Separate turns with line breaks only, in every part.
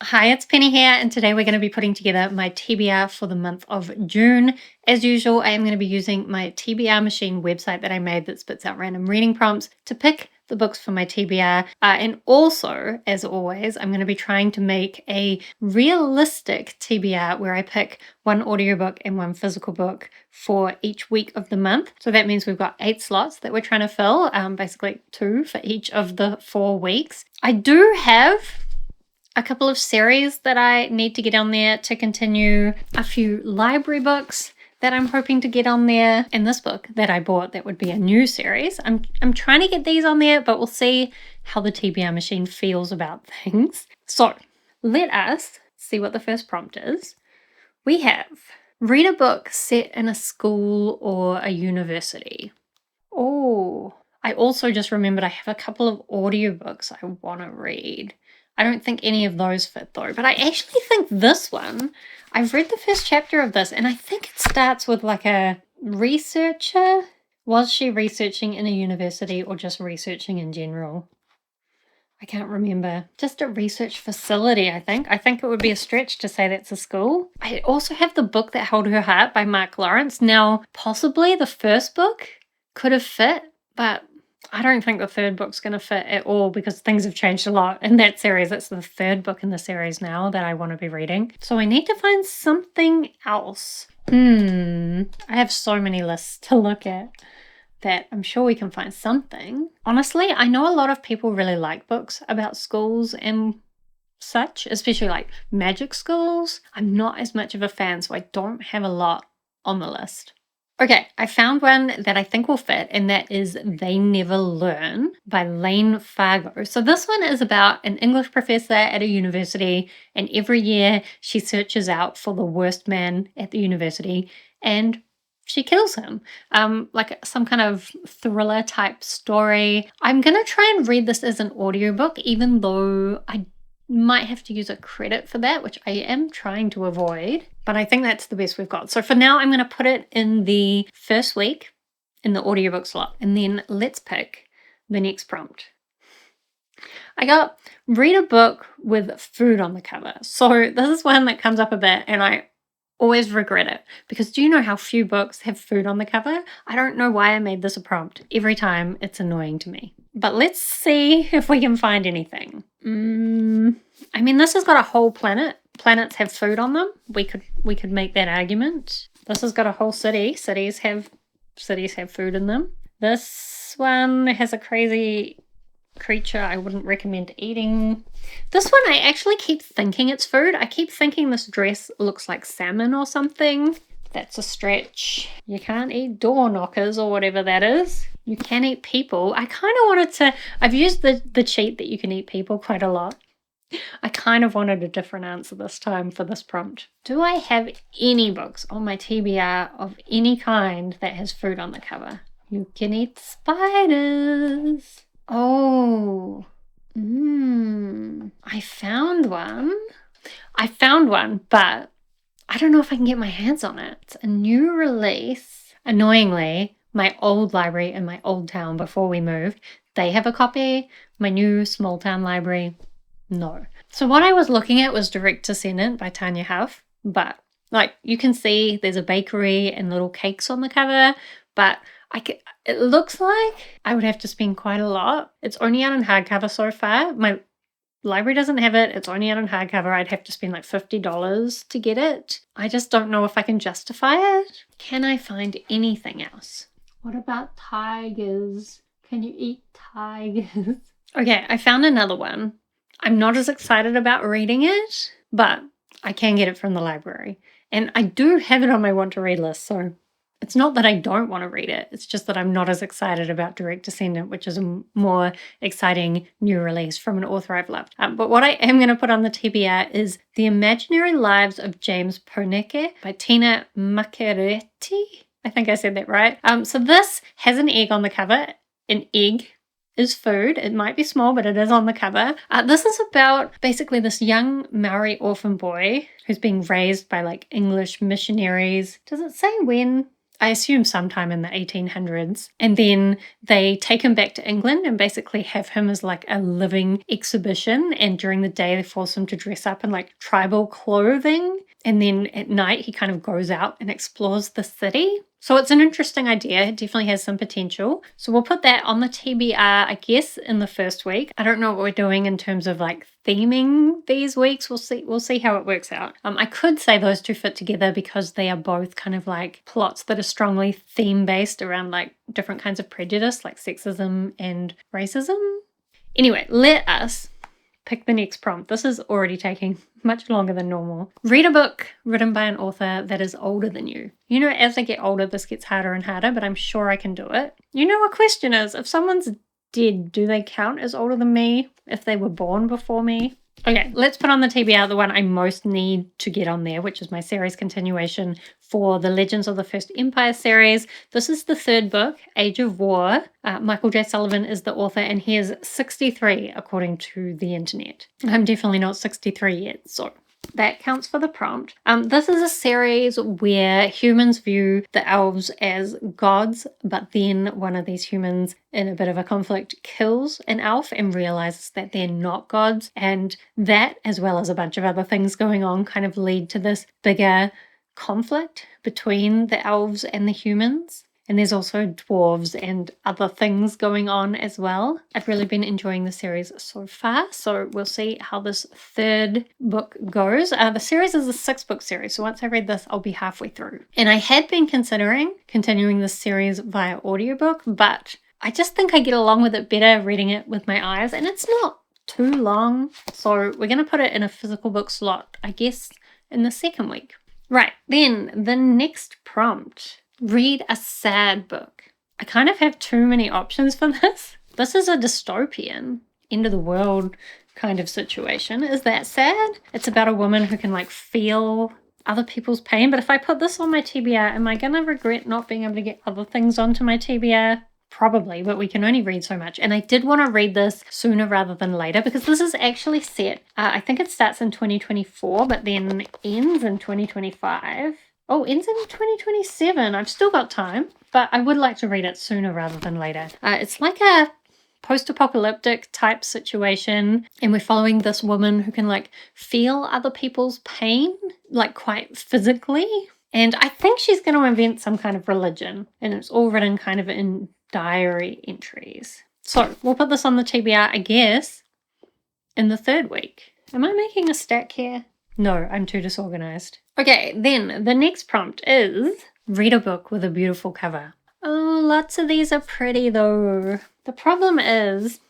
Hi, it's Penny here, and today we're going to be putting together my TBR for the month of June. As usual, I am going to be using my TBR machine website that I made that spits out random reading prompts to pick the books for my TBR. And also, as always, I'm going to be trying to make a realistic TBR where I pick one audiobook and one physical book for each week of the month. So that means we've got 8 slots that we're trying to fill, basically 2 for each of the 4 weeks. I do have a couple of series that I need to get on there to continue, a few library books that I'm hoping to get on there, and this book that I bought that would be a new series. I'm trying to get these on there, but we'll see how the TBR machine feels about things. So let us see what the first prompt is. We have read a book set in a school or a university. Oh, I also just remembered I have a couple of audiobooks I want to read. I don't think any of those fit though, but I actually think this one, I've read the first chapter of this and I think it starts with like a researcher. Was she researching in a university or just researching in general? I can't remember. Just a research facility, I think. I think it would be a stretch to say that's a school. I also have The Book That Held Her Heart by Mark Lawrence. Now, possibly the first book could have fit, but I don't think the third book's going to fit at all because things have changed a lot in that series. It's the third book in the series now that I want to be reading. So I need to find something else. I have so many lists to look at that I'm sure we can find something. Honestly, I know a lot of people really like books about schools and such, especially like magic schools. I'm not as much of a fan, so I don't have a lot on the list. Okay, I found one that I think will fit, and that is They Never Learn by Lane Fargo. So this one is about an English professor at a university, and every year she searches out for the worst man at the university, and she kills him. Like some kind of thriller type story. I'm gonna try and read this as an audiobook, even though I might have to use a credit for that, which I am trying to avoid, but I think that's the best we've got. So for now, I'm going to put it in the first week in the audiobook slot, and then let's pick the next prompt. I got read a book with food on the cover. So this is one that comes up a bit, and I always regret it because do you know how few books have food on the cover? I don't know why I made this a prompt. Every time it's annoying to me. But let's see if we can find anything. I mean, this has got a whole planet. Planets have food on them. We could make that argument. This has got a whole city. Cities have food in them. This one has a crazy creature I wouldn't recommend eating. This one, I actually keep thinking it's food. I keep thinking this dress looks like salmon or something. That's a stretch. You can't eat door knockers or whatever that is. You can eat people. I kind of wanted to, I've used the cheat that you can eat people quite a lot. I kind of wanted a different answer this time for this prompt. Do I have any books on my TBR of any kind that has food on the cover? You can eat spiders. Oh, I found one, but I don't know if I can get my hands on it. It's a new release. Annoyingly, my old library in my old town before we moved, they have a copy. My new small town library, no. So what I was looking at was Direct Descendant by Tanya Huff, but like you can see there's a bakery and little cakes on the cover, but it looks like I would have to spend quite a lot. It's only out in hardcover so far. My library doesn't have it. It's only out in hardcover. I'd have to spend like $50 to get it. I just don't know if I can justify it. Can I find anything else? What about tigers? Can you eat tigers? Okay, I found another one. I'm not as excited about reading it, but I can get it from the library. And I do have it on my want to read list, so it's not that I don't want to read it. It's just that I'm not as excited about Direct Descendant, which is a more exciting new release from an author I've loved. But what I am going to put on the TBR is The Imaginary Lives of James Poneke by Tina Macchiaretti. I think I said that right. So this has an egg on the cover. An egg is food. It might be small, but it is on the cover. This is about basically this young Maori orphan boy who's being raised by like English missionaries. Does it say when? I assume sometime in the 1800s. And then they take him back to England and basically have him as like a living exhibition. And during the day, they force him to dress up in like tribal clothing. And then at night, he kind of goes out and explores the city. So it's an interesting idea. It definitely has some potential. So we'll put that on the TBR, I guess, in the first week. I don't know what we're doing in terms of like theming these weeks. We'll see how it works out. I could say those two fit together because they are both kind of like plots that are strongly theme based around like different kinds of prejudice, like sexism and racism. Anyway, let us pick the next prompt. This is already taking much longer than normal. Read a book written by an author that is older than you. You know, as I get older, this gets harder and harder, but I'm sure I can do it. You know, a question is, if someone's dead, do they count as older than me if they were born before me? Okay, let's put on the TBR the one I most need to get on there, which is my series continuation for the Legends of the First Empire series. This is the third book, Age of War. Michael J. Sullivan is the author, and he is 63 according to the internet. I'm definitely not 63 yet, so that counts for the prompt. This is a series where humans view the elves as gods, but then one of these humans, in a bit of a conflict, kills an elf and realizes that they're not gods. And that, as well as a bunch of other things going on, kind of lead to this bigger conflict between the elves and the humans. And there's also dwarves and other things going on as well. I've really been enjoying the series so far, so we'll see how this third book goes. The series is a 6-book series, so once I read this, I'll be halfway through. And I had been considering continuing this series via audiobook, but I just think I get along with it better reading it with my eyes, and it's not too long, so we're going to put it in a physical book slot, I guess, in the second week. Right, then the next prompt. Read a sad book. I kind of have too many options for this. This is a dystopian, end of the world kind of situation. Is that sad? It's about a woman who can like feel other people's pain. But if I put this on my TBR, am I going to regret not being able to get other things onto my TBR? Probably, but we can only read so much. And I did want to read this sooner rather than later because this is actually set. I think it starts in 2024, but then ends in 2025. Oh, ends in 2027. I've still got time, but I would like to read it sooner rather than later. It's like a post-apocalyptic type situation, and we're following this woman who can like feel other people's pain, like quite physically. And I think she's going to invent some kind of religion, and it's all written kind of in diary entries. So we'll put this on the TBR, I guess, in the third week. Am I making a stack here? No, I'm too disorganized. Okay, then the next prompt is read a book with a beautiful cover. Oh, lots of these are pretty though. The problem is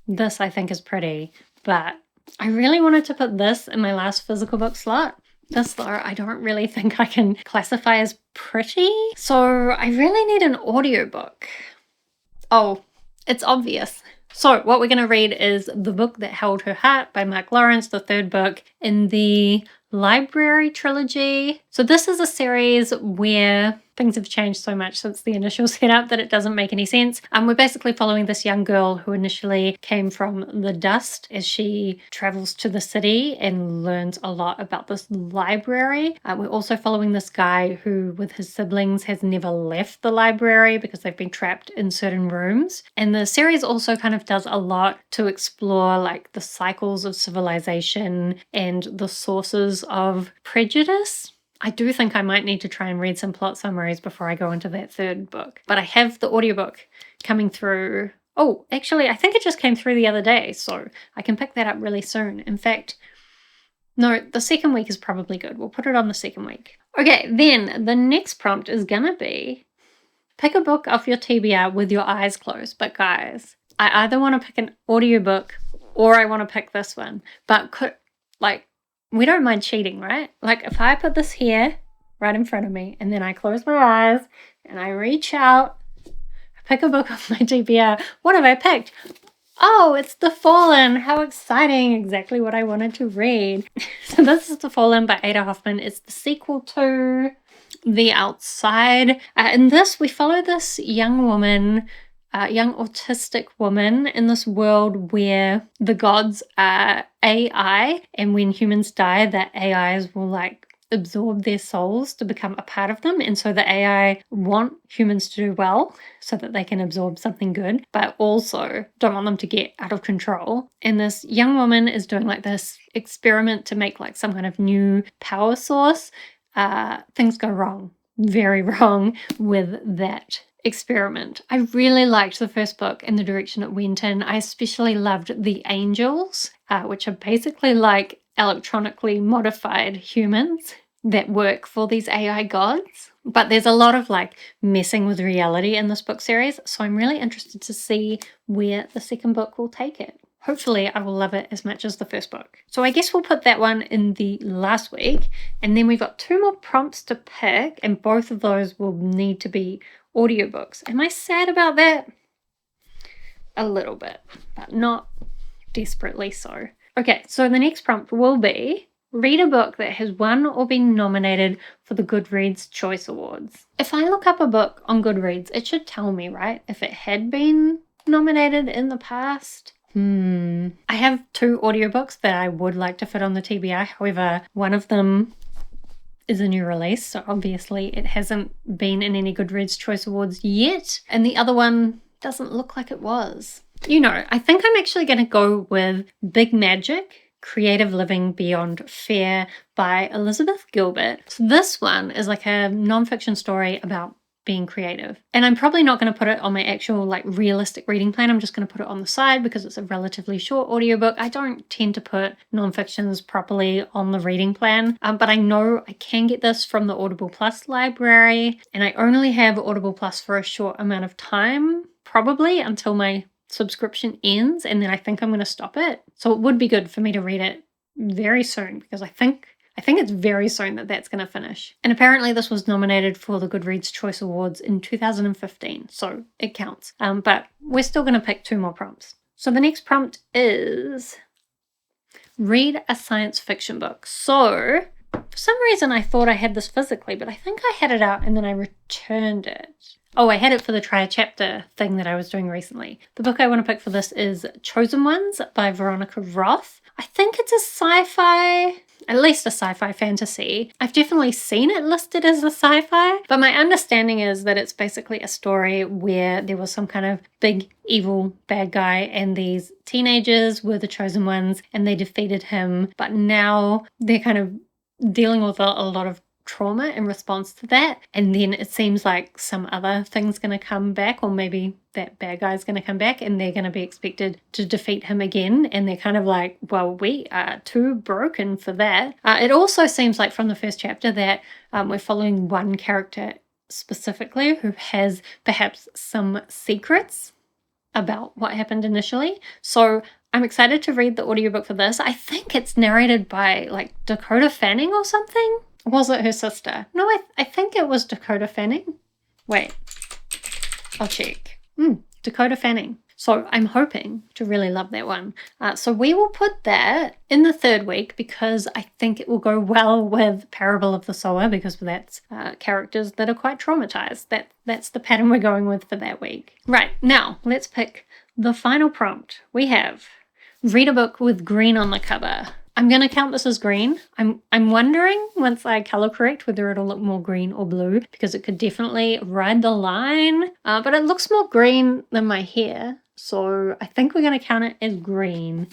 this I think is pretty, but I really wanted to put this in my last physical book slot. This though, I don't really think I can classify as pretty. So I really need an audiobook. Oh, it's obvious. So what we're going to read is The Book That Held Her Heart by Mark Lawrence, the third book in the Library trilogy. So this is a series where things have changed so much since the initial setup that it doesn't make any sense. We're basically following this young girl who initially came from the dust as she travels to the city and learns a lot about this library. We're also following this guy who, with his siblings, has never left the library because they've been trapped in certain rooms. And the series also kind of does a lot to explore like the cycles of civilization and the sources of prejudice. I do think I might need to try and read some plot summaries before I go into that third book. But I have the audiobook coming through. Oh, actually, I think it just came through the other day, so I can pick that up really soon. In fact, no, the second week is probably good. We'll put it on the second week. Okay, then the next prompt is gonna be pick a book off your TBR with your eyes closed. But guys, I either want to pick an audiobook or I want to pick this one. But we don't mind cheating, right? Like if I put this here right in front of me and then I close my eyes and I reach out, pick a book off my TBR, what have I picked? Oh, it's The Fallen. How exciting. Exactly what I wanted to read. So this is The Fallen by Ada Hoffman. It's the sequel to The Outside. In this, we follow this young woman, young autistic woman in this world where the gods are AI, and when humans die, the AIs will like absorb their souls to become a part of them. And so the AI want humans to do well so that they can absorb something good, but also don't want them to get out of control. And this young woman is doing like this experiment to make like some kind of new power source. Things go wrong, very wrong with that experiment. I really liked the first book and the direction it went in. I especially loved the angels, which are basically like electronically modified humans that work for these AI gods. But there's a lot of like messing with reality in this book series, so I'm really interested to see where the second book will take it. Hopefully I will love it as much as the first book. So I guess we'll put that one in the last week, and then we've got 2 more prompts to pick, and both of those will need to be audiobooks. Am I sad about that? A little bit, but not desperately so. Okay, so the next prompt will be read a book that has won or been nominated for the Goodreads Choice Awards. If I look up a book on Goodreads, it should tell me, right? If it had been nominated in the past. I have 2 audiobooks that I would like to fit on the TBR. However, one of them is a new release, so obviously it hasn't been in any Goodreads Choice Awards yet. And the other one doesn't look like it was. You know, I think I'm actually going to go with Big Magic, Creative Living Beyond Fear by Elizabeth Gilbert. So this one is like a nonfiction story about being creative. And I'm probably not going to put it on my actual like realistic reading plan. I'm just going to put it on the side because it's a relatively short audiobook. I don't tend to put nonfictions properly on the reading plan, but I know I can get this from the Audible Plus library, and I only have Audible Plus for a short amount of time, probably until my subscription ends, and then I think I'm going to stop it. So it would be good for me to read it very soon, because I think it's very soon that that's going to finish. And apparently this was nominated for the Goodreads Choice Awards in 2015, so it counts. But we're still going to pick 2 more prompts. So the next prompt is read a science fiction book. So for some reason I thought I had this physically, but I think I had it out and then I returned it. Oh, I had it for the try a chapter thing that I was doing recently. The book I want to pick for this is Chosen Ones by Veronica Roth. I think it's a sci-fi, at least a sci-fi fantasy. I've definitely seen it listed as a sci-fi, but my understanding is that it's basically a story where there was some kind of big evil bad guy and these teenagers were the chosen ones and they defeated him, but now they're kind of dealing with a lot of trauma in response to that, and then it seems like some other thing's going to come back, or maybe that bad guy's going to come back and they're going to be expected to defeat him again, and they're kind of like, well, we are too broken for that. It also seems like from the first chapter that we're following one character specifically who has perhaps some secrets about what happened initially. So I'm excited to read the audiobook for this. I think it's narrated by like Dakota Fanning or something. Was it her sister? No, I think it was Dakota Fanning. Wait, I'll check. Dakota Fanning. So I'm hoping to really love that one. So we will put that in the 3rd week because I think it will go well with Parable of the Sower, because that's characters that are quite traumatized. That's the pattern we're going with for that week. Right, now let's pick the final prompt. We have read a book with green on the cover. I'm going to count this as green. I'm wondering once I color correct whether it'll look more green or blue, because it could definitely ride the line, but it looks more green than my hair, so I think we're going to count it as green.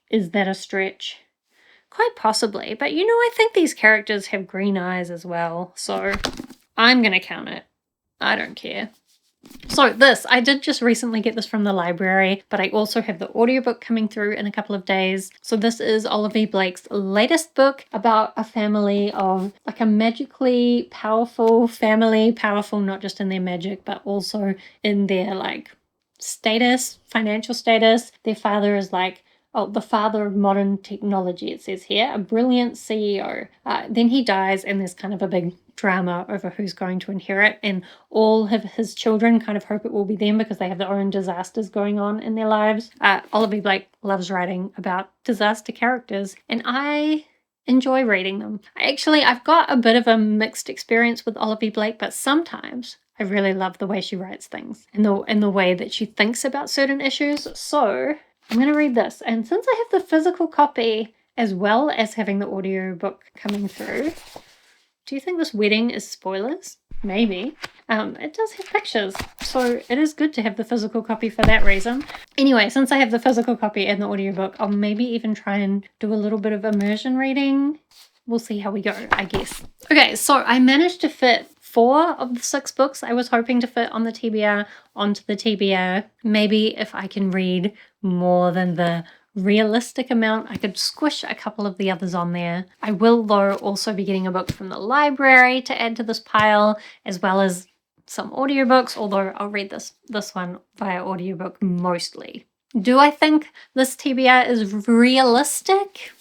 Is that a stretch? Quite possibly, but you know, I think these characters have green eyes as well, so I'm going to count it. I don't care. So this, I did just recently get this from the library, but I also have the audiobook coming through in a couple of days. So this is Oliver Blake's latest book about a family of like a magically powerful family, powerful not just in their magic, but also in their like status, financial status. Their father is like, the father of modern technology, it says here, a brilliant CEO. Then he dies and there's kind of a big drama over who's going to inherit, and all of his children kind of hope it will be them because they have their own disasters going on in their lives. Oliver Blake loves writing about disaster characters, and I enjoy reading them. I've got a bit of a mixed experience with Oliver Blake, but sometimes I really love the way she writes things and the way that she thinks about certain issues. So I'm going to read this, and since I have the physical copy, as well as having the audiobook coming through. Do you think this wedding is spoilers? Maybe. It does have pictures, so it is good to have the physical copy for that reason. Anyway, since I have the physical copy and the audiobook, I'll maybe even try and do a little bit of immersion reading. We'll see how we go, I guess. Okay, so I managed to fit 4 of the 6 books I was hoping to fit on the TBR onto the TBR. Maybe if I can read more than the realistic amount, I could squish a couple of the others on there. I will, though, also be getting a book from the library to add to this pile, as well as some audiobooks, although I'll read this one via audiobook mostly. Do I think this TBR is realistic?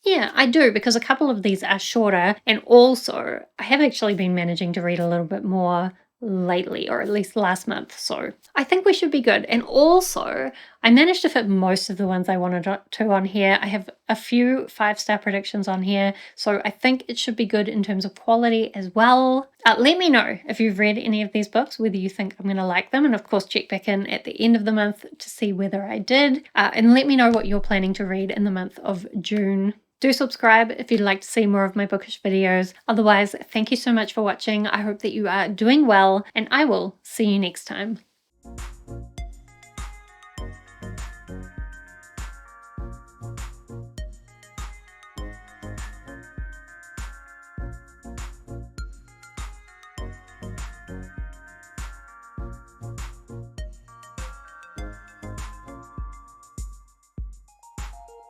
Yeah, I do, because a couple of these are shorter, and also I have actually been managing to read a little bit more lately, or at least last month, so I think we should be good. And also, I managed to fit most of the ones I wanted to on here. I have a few 5-star predictions on here, so I think it should be good in terms of quality as well. Let me know if you've read any of these books, whether you think I'm going to like them, and of course check back in at the end of the month to see whether I did, and let me know what you're planning to read in the month of June. Do subscribe if you'd like to see more of my bookish videos. Otherwise, thank you so much for watching. I hope that you are doing well, and I will see you next time.